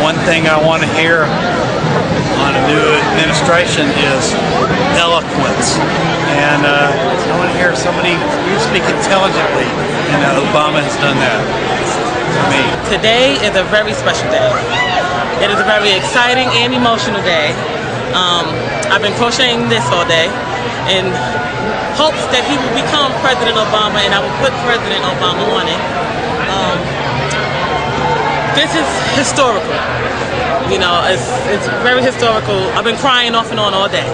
One thing I want to hear on a new administration is eloquence. And I want to hear somebody speak intelligently, and Obama has done that for me. Today is a very special day. It is a very exciting and emotional day. I've been crocheting this all day in hopes that he will become President Obama, and I will put President Obama on it. This is historical. You know, it's very historical. I've been crying off and on all day.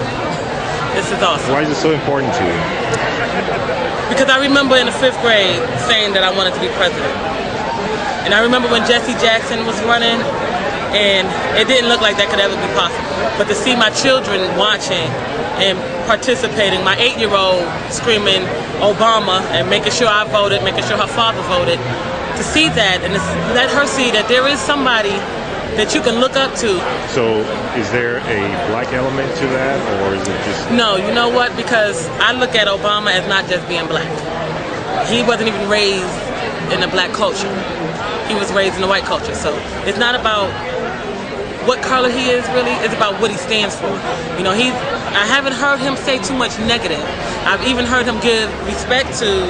This is awesome. Why is it so important to you? Because I remember in the 5th grade saying that I wanted to be president. And I remember when Jesse Jackson was running, and it didn't look like that could ever be possible. But to see my children watching and participating, my 8-year-old screaming Obama and making sure I voted, making sure her father voted, to see that and let her see that there is somebody that you can look up to. So is there a black element to that, or is it just... No, you know what? Because I look at Obama as not just being black. He wasn't even raised in the black culture. He was raised in the white culture. So it's not about what color he is really, it's about what he stands for. You know, I haven't heard him say too much negative. I've even heard him give respect to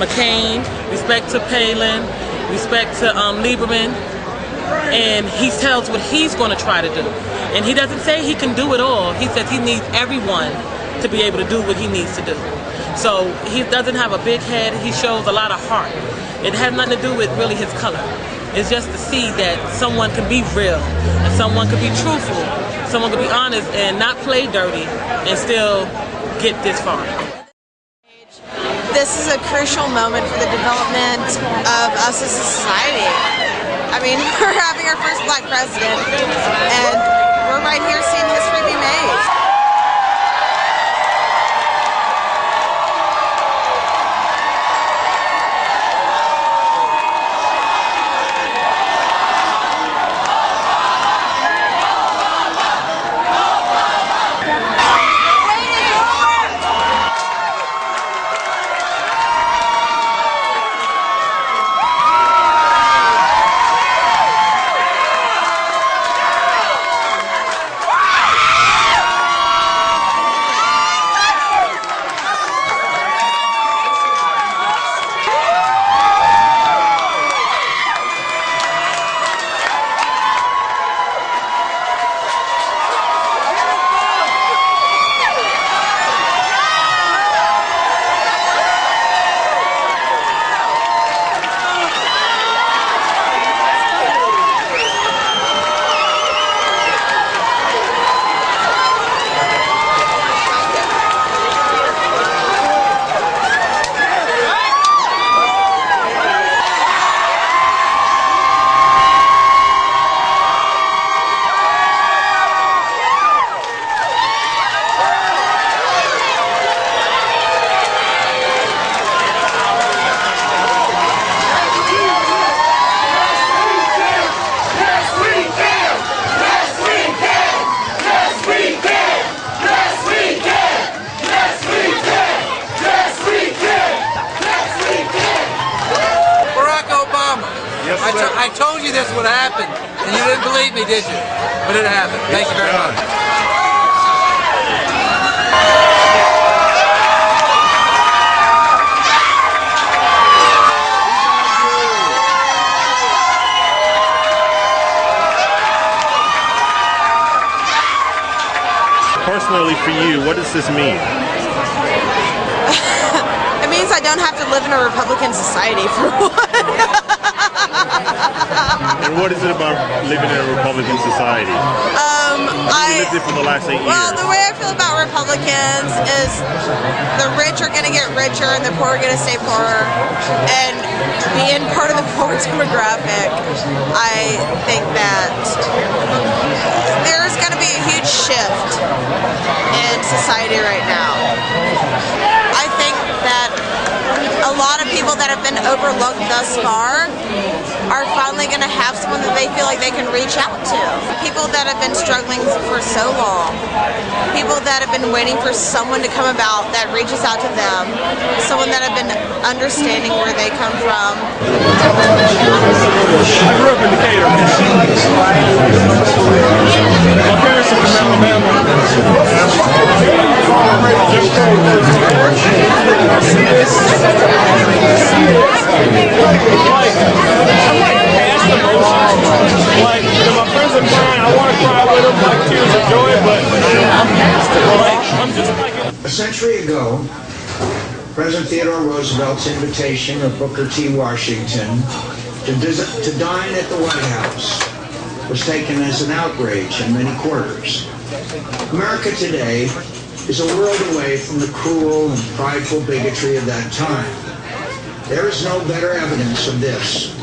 McCain, respect to Palin, respect to Lieberman, and he tells what he's going to try to do. And he doesn't say he can do it all. He says he needs everyone to be able to do what he needs to do. So he doesn't have a big head. He shows a lot of heart. It has nothing to do with really his color. It's just to see that someone can be real, and someone can be truthful, someone can be honest and not play dirty and still get this far. This is a crucial moment for the development of us as a society. I mean, we're having our first black president, and we're right here seeing history be made. I told you this would happen, and you didn't believe me, did you? But it happened. Thank you very much. Personally, for you, what does this mean? It means I don't have to live in a Republican society, for one. And what is it about living in a Republican society? You lived it for the last 8 years. Well, the way I feel about Republicans is the rich are going to get richer and the poor are going to stay poorer. And being part of the poor demographic, I think that there's going to be a huge shift in society right now. I think that a lot of people that that have been overlooked thus far are finally going to have someone that they feel like they can reach out to. People that have been struggling for so long, people that have been waiting for someone to come about that reaches out to them, someone that have been understanding where they come from. I grew up in Decatur. My parents are from Alabama. Like, my friends are crying, I want to cry with them, like tears of joy, but I'm just like... A century ago, President Theodore Roosevelt's invitation of Booker T. Washington to dine at the White House was taken as an outrage in many quarters. America today is a world away from the cruel and prideful bigotry of that time. There is no better evidence of this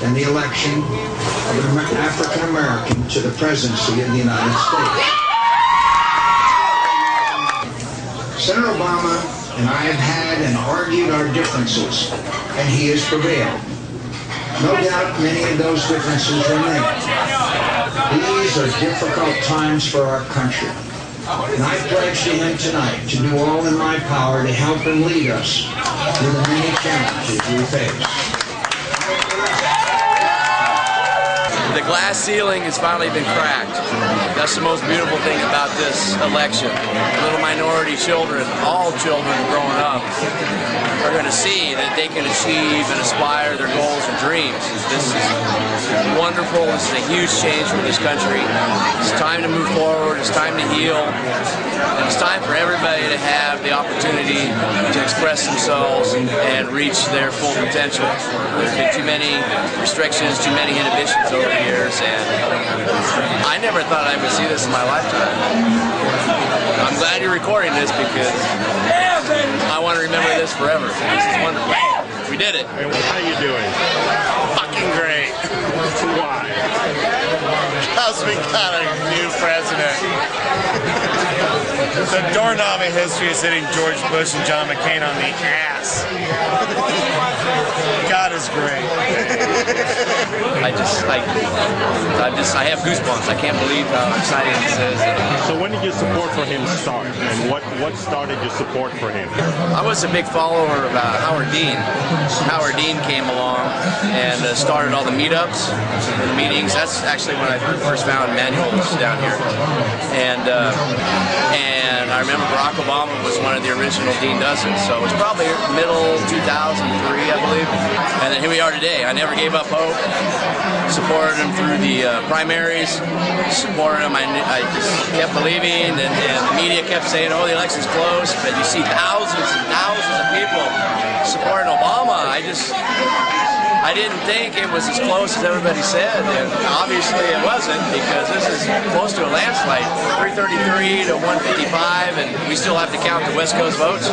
than the election of an African American to the presidency of the United States. Senator Obama and I have had and argued our differences, and he has prevailed. No doubt many of those differences remain. These are difficult times for our country, and I pledge to him tonight to do all in my power to help and lead us through the many challenges we face. The glass ceiling has finally been cracked. That's the most beautiful thing about this election. Little minority children, all children growing up, are going to see that they can achieve and aspire their goals and dreams. This is wonderful. This is a huge change for this country. It's time to move forward. It's time to heal. And it's time for everybody to have the opportunity to express themselves and reach their full potential. There's been too many restrictions, too many inhibitions over the years, and I never thought I would see this in my lifetime. I'm glad you're recording this because I want to remember this forever. This is wonderful. We did it. Hey, how you doing? Fucking great. Why? Because we got a new president. The doorknob of history is hitting George Bush and John McCain on the ass. God is great. I have goosebumps. I can't believe how exciting this is. So when did your support for him start, and what started your support for him? I was a big follower of Howard Dean. Howard Dean came along and started all the meetups and the meetings. That's actually when I first found Manuels down here. And I remember Barack Obama was one of the original Dean Dozens, so it was probably middle 2003, I believe. And then here we are today. I never gave up hope. Supported him through the primaries. Supported him. I just kept believing, and the media kept saying, "Oh, the election's close," but you see thousands and thousands of people supporting Obama. I didn't think it was as close as everybody said, and obviously it wasn't, because this is close to a landslide, 333 to 155, and we still have to count the West Coast votes.